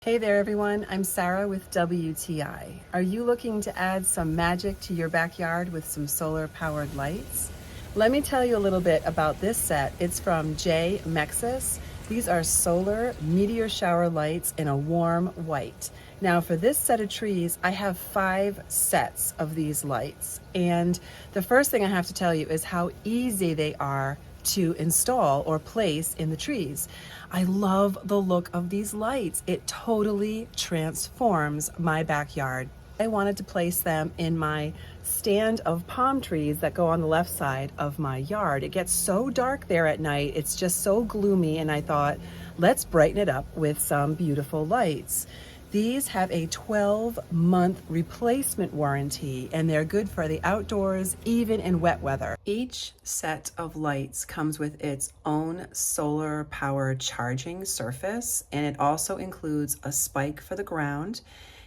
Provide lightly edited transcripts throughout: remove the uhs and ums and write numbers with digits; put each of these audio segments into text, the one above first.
Hey there everyone, I'm Sarah with WTI. Are you looking to add some magic to your backyard with some solar powered lights? Let me tell you a little bit about this set. It's from JMEXSUSS. These are solar Meteor shower lights in a warm white. Now for this set of trees, I have 5 sets of these lights. And the first thing I have to tell you is how easy they are to install or place in the trees. I love the look of these lights. It totally transforms my backyard. I wanted to place them in my stand of palm trees that go on the left side of my yard. It gets so dark there at night, it's just so gloomy, and I thought, let's brighten it up with some beautiful lights. These have a 12-month replacement warranty, and they're good for the outdoors, even in wet weather. Each set of lights comes with its own solar-powered charging surface, and it also includes a spike for the ground.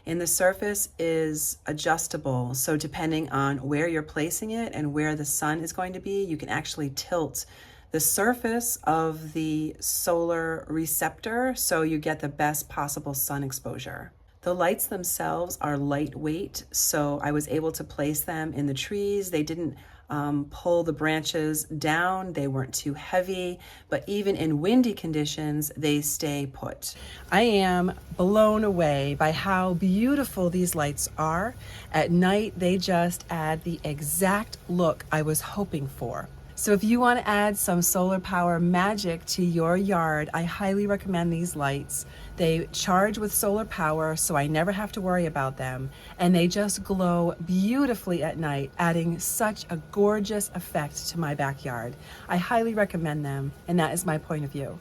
And the surface is adjustable, so depending on where you're placing it and where the sun is going to be, you can actually tilt the surface of the solar receptor so you get the best possible sun exposure. The lights themselves are lightweight, so I was able to place them in the trees. They didn't pull the branches down, they weren't too heavy, but even in windy conditions, they stay put. I am blown away by how beautiful these lights are. At night, they just add the exact look I was hoping for. So if you want to add some solar power magic to your yard, I highly recommend these lights. They charge with solar power, so I never have to worry about them. And they just glow beautifully at night, adding such a gorgeous effect to my backyard. I highly recommend them, and that is my point of view.